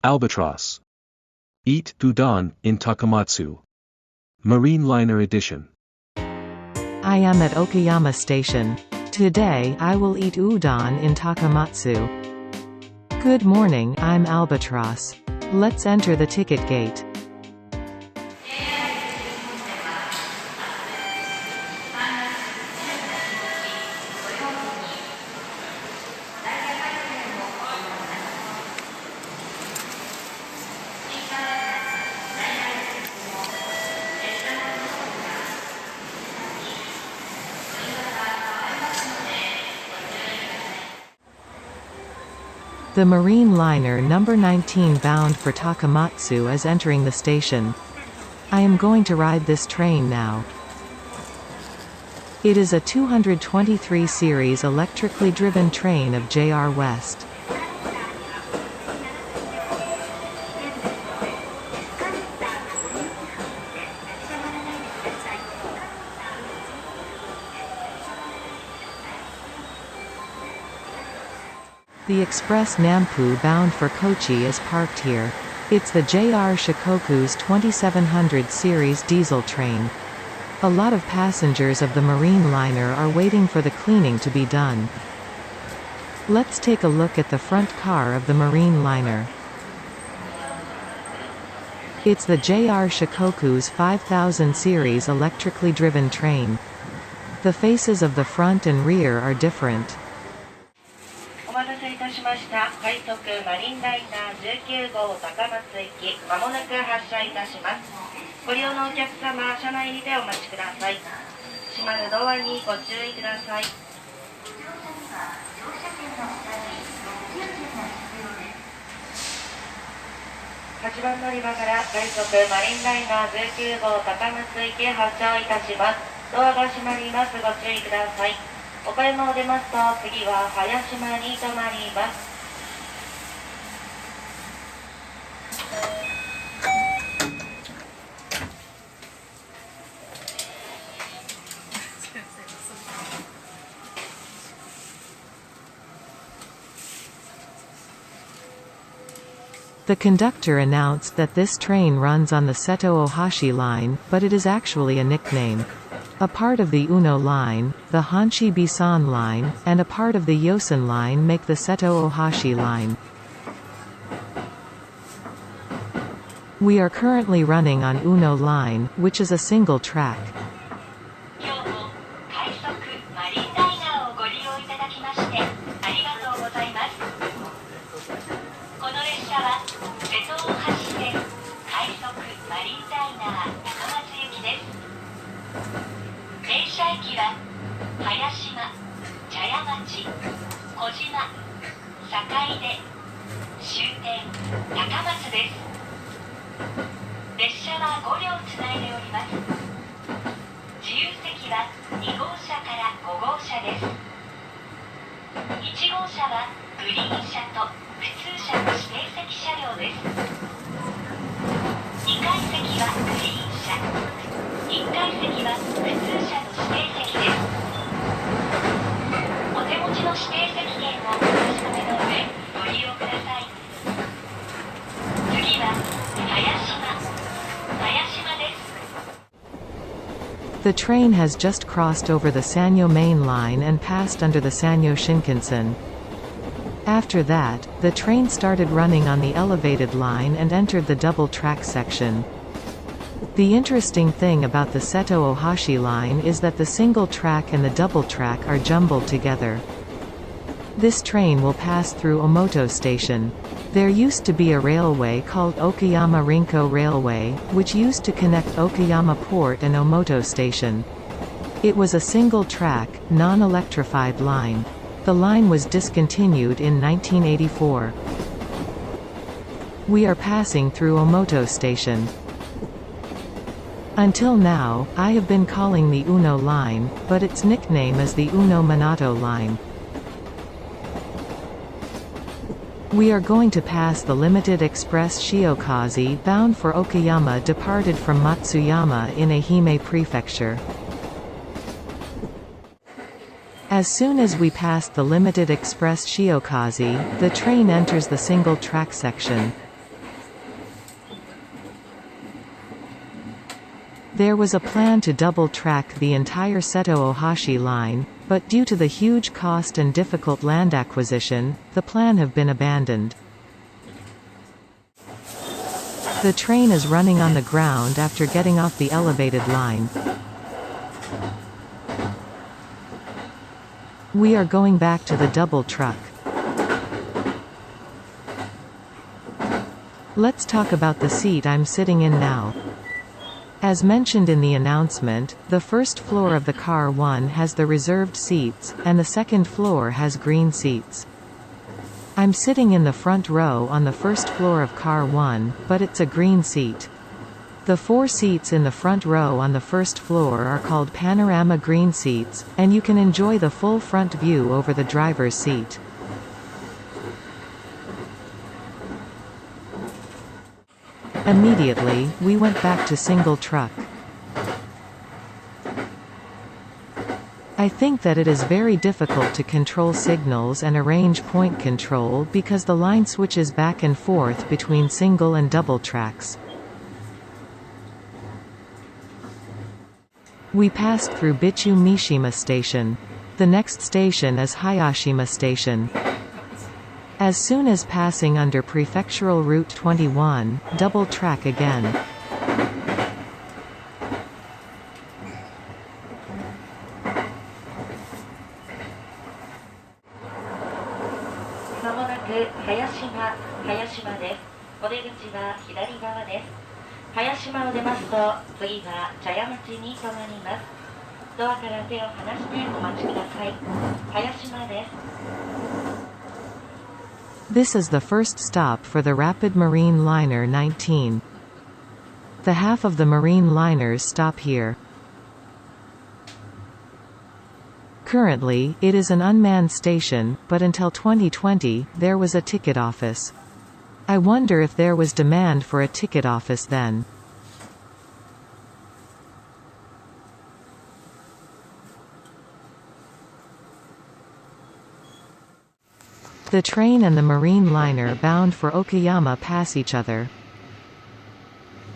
Albatross. Eat udon in Takamatsu. Marine Liner Edition. I am at Okayama Station. Today I will eat udon in Takamatsu. Good morning, I'm Albatross. Let's enter the ticket gate. The marine liner number 19 bound for Takamatsu is entering the station. I am going to ride this train now. It is a 223 series electrically driven train of JR West. The express Nampu bound for Kochi is parked here. It's the JR Shikoku's 2700 series diesel train. A lot of passengers of the marine liner are waiting for the cleaning to be done. Let's take a look at the front car of the marine liner. It's the JR Shikoku's 5000 series electrically driven train. The faces of the front and rear are different. お待たせいたしました。快速マリンライナー19号高松行き、まもなく発車いたします。ご利用のお客様、車内にてお待ちください。閉まるドアにご注意ください。8番乗り場から快速マリンライナー19号高松行き発車いたします。ドアが閉まります。ご注意ください。岡山を出ますと次は早島に停まります。The conductor announced that this train runs on the Seto Ohashi line, but it is actually a nickname. A part of the Uno line, the Honshi-Bisan line, and a part of the Yosan line make the Seto Ohashi line. We are currently running on Uno line, which is a single track. Chaya-Machi, Kojima, Sakai終点Takamatsuです。列車は5両つないでおります。自由席は2号車から5号車です。1号車はグリーン車と普通車の指定席車両です。2階席はグリーン車、1階席は普通車の指定席です。お手持ちの指定席券をお確かめの上、ご利用ください。次は早島です。The train has just crossed over the Sanyo main line and passed under the Sanyo Shinkansen. After that, the train started running on the elevated line and entered the double-track section. The interesting thing about the Seto Ohashi line is that the single track and the double track are jumbled together. This train will pass through Omoto Station. There used to be a railway called Okayama Rinko Railway, which used to connect Okayama Port and Omoto Station. It was a single-track, non-electrified line. The line was discontinued in 1984. We are passing through Omoto Station. Until now, I have been calling the Uno line, but its nickname is the Uno Minato line. We are going to pass the limited express Shiokaze bound for Okayama departed from Matsuyama in Ehime Prefecture. As soon as we pass the limited express Shiokaze, the train enters the single track section. There was a plan to double-track the entire Seto-Ohashi line, but due to the huge cost and difficult land acquisition, the plan have been abandoned. The train is running on the ground after getting off the elevated line. We are going back to the double truck. Let's talk about the seat I'm sitting in now. As mentioned in the announcement, the first floor of the Car 1 has the reserved seats, and the second floor has green seats. I'm sitting in the front row on the first floor of Car 1, but it's a green seat. The 4 seats in the front row on the first floor are called panorama green seats, and you can enjoy the full front view over the driver's seat. Immediately, we went back to single truck. I think that it is very difficult to control signals and arrange point control because the line switches back and forth between single and double tracks. We passed through Bichu-Mishima Station. The next station is Hayashima Station. As soon as passing under Prefectural Route 21, double track again. まもなく林間です。お出口は左側です。林間を出ますと次は茶屋町に停まります。ドアから手を離してお待ちください。林間です。 This is the first stop for the Rapid Marine Liner 19. The half of the marine liners stop here. Currently, it is an unmanned station, but until 2020, there was a ticket office. I wonder if there was demand for a ticket office then. The train and the marine liner bound for Okayama pass each other.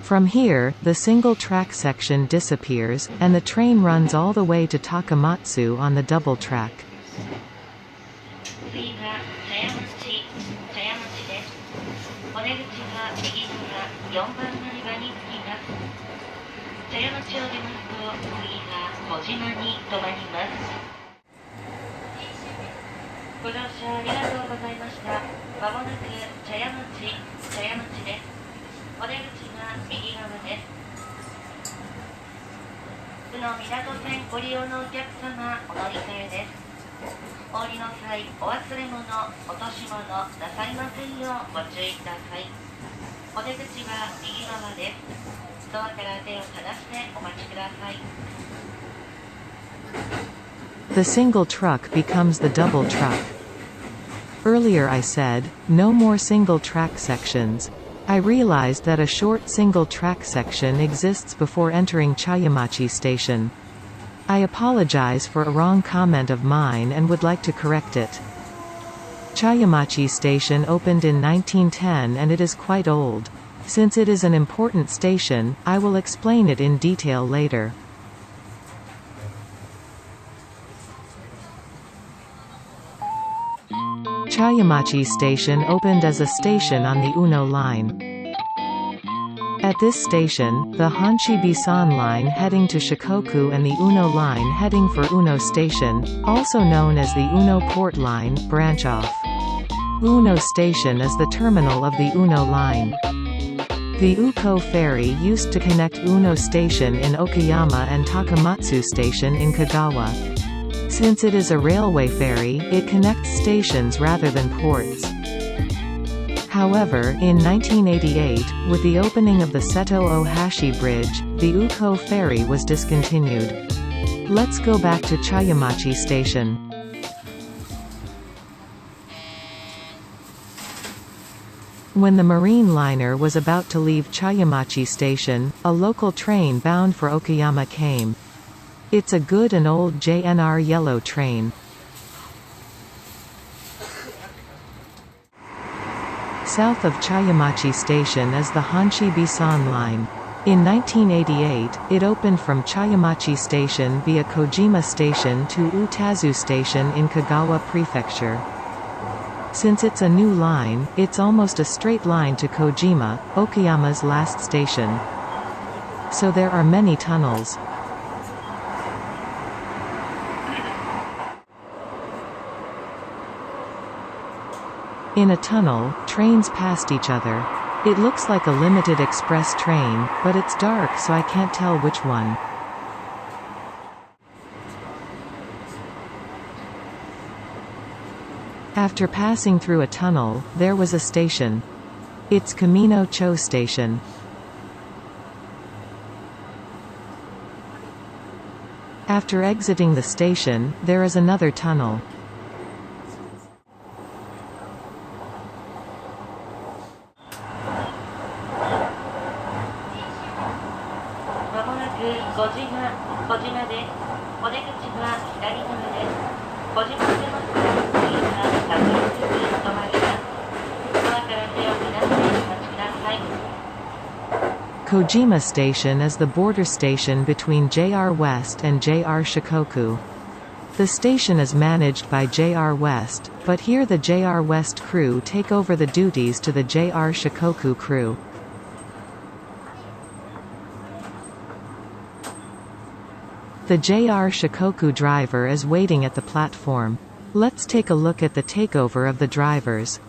From here, the single-track section disappears, and the train runs all the way to Takamatsu on the double track. The single truck becomes the double truck. Earlier I said, no more single track sections. I realized that a short single track section exists before entering Chaya-Machi Station. I apologize for a wrong comment of mine and would like to correct it. Chaya-Machi Station opened in 1910 and it is quite old. Since it is an important station, I will explain it in detail later. Chaya-Machi Station opened as a station on the Uno line. At this station, the Honshi-Bisan line heading to Shikoku and the Uno line heading for Uno Station, also known as the Uno Port Line, branch off. Uno Station is the terminal of the Uno line. The Uko ferry used to connect Uno Station in Okayama and Takamatsu Station in Kagawa. Since it is a railway ferry, it connects stations rather than ports. However, in 1988, with the opening of the Seto-Ohashi Bridge, the Uko ferry was discontinued. Let's go back to Chaya-Machi Station. When the marine liner was about to leave Chaya-Machi Station, a local train bound for Okayama came. It's a good and old JNR yellow train. South of Chaya-Machi Station is the Honshi-Bisan line. In 1988, it opened from Chaya-Machi Station via Kojima Station to Utazu Station in Kagawa Prefecture. Since it's a new line, it's almost a straight line to Kojima, Okayama's last station. So there are many tunnels. In a tunnel, trains passed each other. It looks like a limited express train, but it's dark so I can't tell which one. After passing through a tunnel, there was a station. It's Kamino-cho Station. After exiting the station, there is another tunnel. Kojima Station is the border station between JR West and JR Shikoku. The station is managed by JR West, but here the JR West crew take over the duties to the JR Shikoku crew. The JR Shikoku driver is waiting at the platform. Let's take a look at the takeover of the drivers.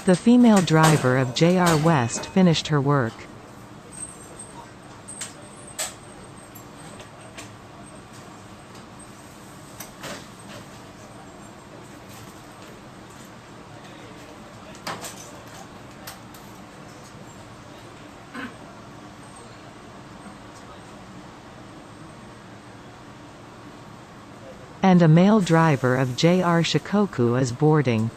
The female driver of JR West finished her work. And a male driver of JR Shikoku is boarding.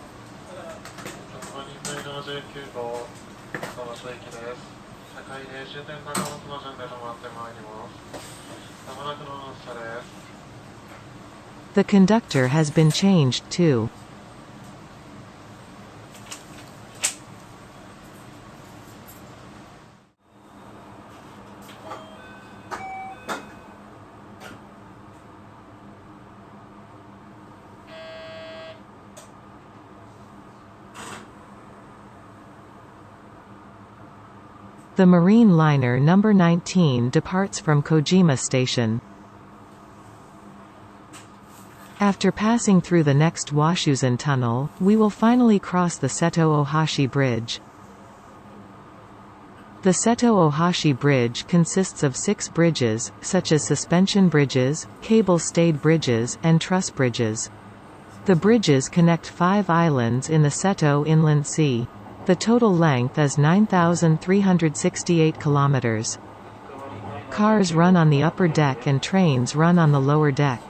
The conductor has been changed too. The Marine liner number 19 departs from Kojima Station. After passing through the next Washusen Tunnel, we will finally cross the Seto Ohashi Bridge. The Seto Ohashi Bridge consists of 6 bridges, such as suspension bridges, cable-stayed bridges, and truss bridges. The bridges connect 5 islands in the Seto Inland Sea. The total length is 9,368 kilometers. Cars run on the upper deck and trains run on the lower deck.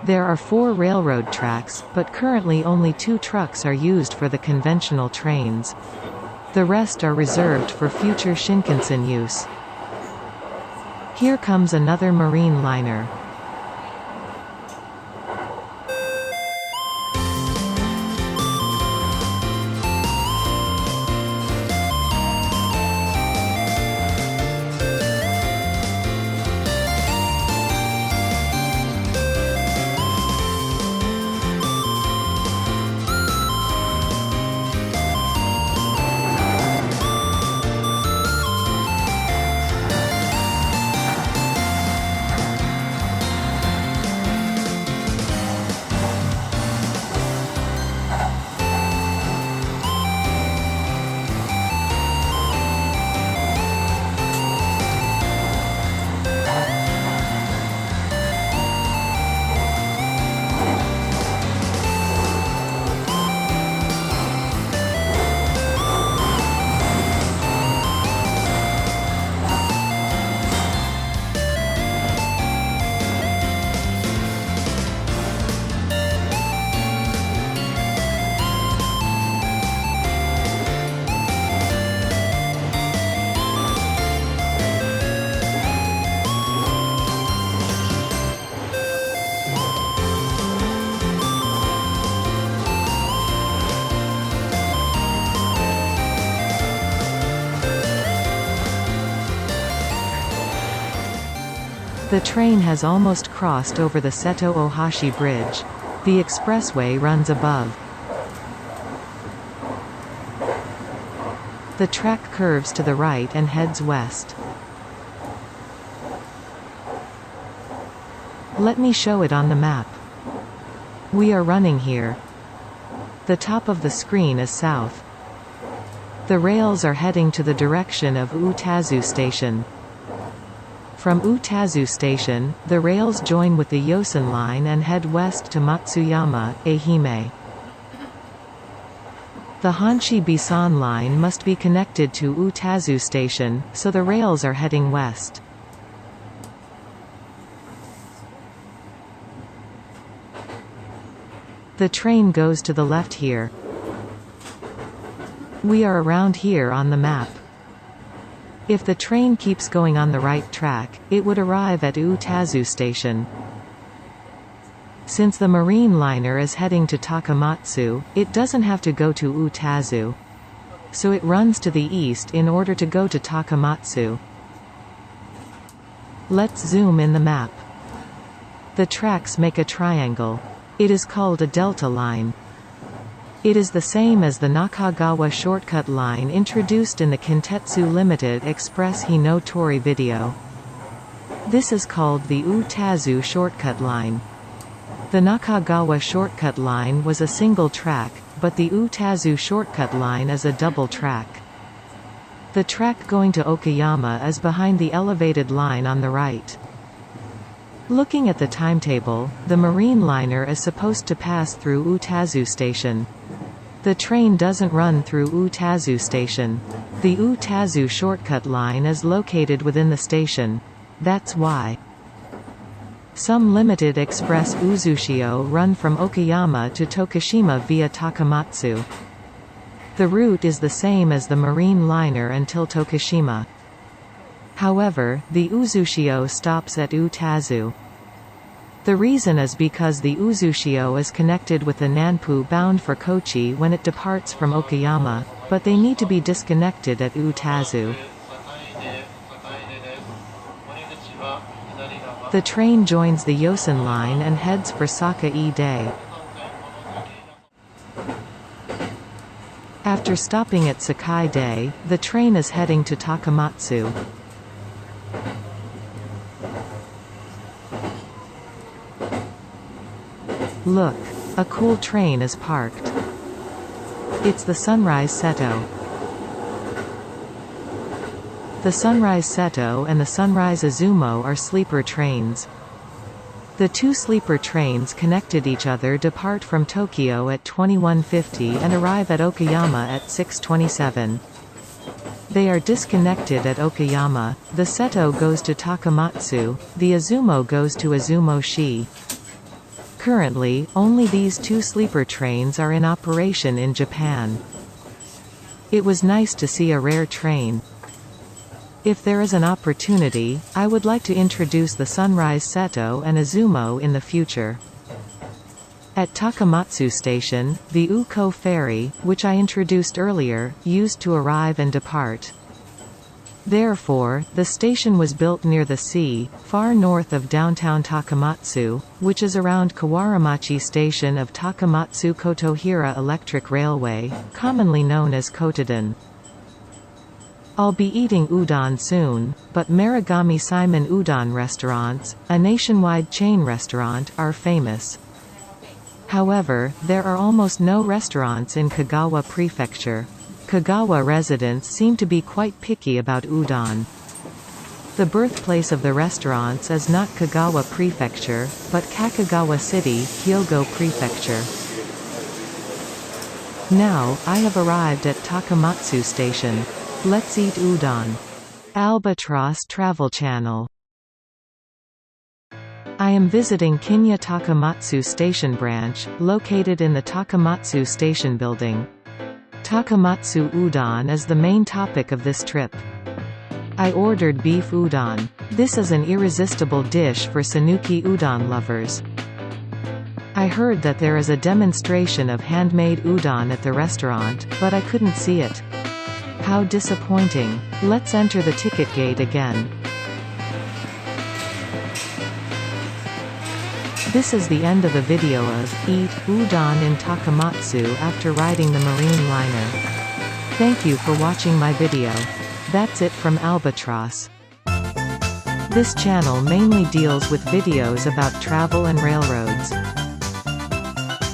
There are 4 railroad tracks, but currently only 2 trucks are used for the conventional trains. The rest are reserved for future Shinkansen use. Here comes another marine liner. The train has almost crossed over the Seto Ohashi Bridge. The expressway runs above. The track curves to the right and heads west. Let me show it on the map. We are running here. The top of the screen is south. The rails are heading to the direction of Utazu Station. From Utazu Station, the rails join with the Yosan line and head west to Matsuyama, Ehime. The Honshi-Bisan line must be connected to Utazu Station, so the rails are heading west. The train goes to the left here. We are around here on the map. If the train keeps going on the right track, it would arrive at Utazu Station. Since the Marin liner is heading to Takamatsu, it doesn't have to go to Utazu. So it runs to the east in order to go to Takamatsu. Let's zoom in the map. The tracks make a triangle. It is called a delta line. It is the same as the Nakagawa shortcut line introduced in the Kintetsu Limited Express Hino Tori video. This is called the Utazu shortcut line. The Nakagawa shortcut line was a single track, but the Utazu shortcut line is a double track. The track going to Okayama is behind the elevated line on the right. Looking at the timetable, the Marin liner is supposed to pass through Utazu Station. The train doesn't run through Utazu Station. The Utazu shortcut line is located within the station. That's why. Some limited express Uzushio run from Okayama to Tokushima via Takamatsu. The route is the same as the Marin liner until Tokushima. However, the Uzushio stops at Utazu. The reason is because the Uzushio is connected with the Nanpu bound for Kochi when it departs from Okayama, but they need to be disconnected at Utazu. The train joins the Yosan line and heads for Sakai-Day. After stopping at Sakai-Day, the train is heading to Takamatsu. Look, a cool train is parked. It's the Sunrise Seto. The Sunrise Seto and the Sunrise Izumo are sleeper trains. The two sleeper trains connected each other depart from Tokyo at 21:50 and arrive at Okayama at 6:27. They are disconnected at Okayama. The Seto goes to Takamatsu, the Izumo goes to Izumo-shi. Currently, only these two sleeper trains are in operation in Japan. It was nice to see a rare train. If there is an opportunity, I would like to introduce the Sunrise Seto and Izumo in the future. At Takamatsu Station, the Uko ferry, which I introduced earlier, used to arrive and depart. Therefore, the station was built near the sea, far north of downtown Takamatsu, which is around Chaya-Machi Station of Takamatsu Kotohira Electric Railway, commonly known as Kotodon. I'll be eating udon soon, but Marugame Simon Udon restaurants, a nationwide chain restaurant, are famous. However, there are almost no restaurants in Kagawa Prefecture. Kagawa residents seem to be quite picky about udon. The birthplace of the restaurants is not Kagawa Prefecture, but Kakagawa City, Hyogo Prefecture. Now, I have arrived at Takamatsu Station. Let's eat udon. Albatross Travel Channel. I am visiting Kinya Takamatsu Station branch, located in the Takamatsu Station building. Takamatsu udon is the main topic of this trip. I ordered beef udon. This is an irresistible dish for Sanuki udon lovers. I heard that there is a demonstration of handmade udon at the restaurant, but I couldn't see it. How disappointing. Let's enter the ticket gate again. This is the end of the video of Eat Udon in Takamatsu after riding the Marine liner. Thank you for watching my video. That's it from Albatross. This channel mainly deals with videos about travel and railroads.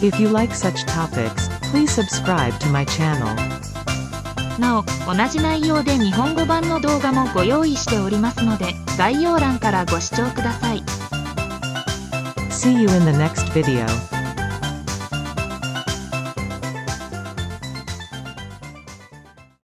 If you like such topics, please subscribe to my channel. なお、同じ内容で日本語版の動画もご用意しておりますので、概要欄からご視聴ください。See you in the next video.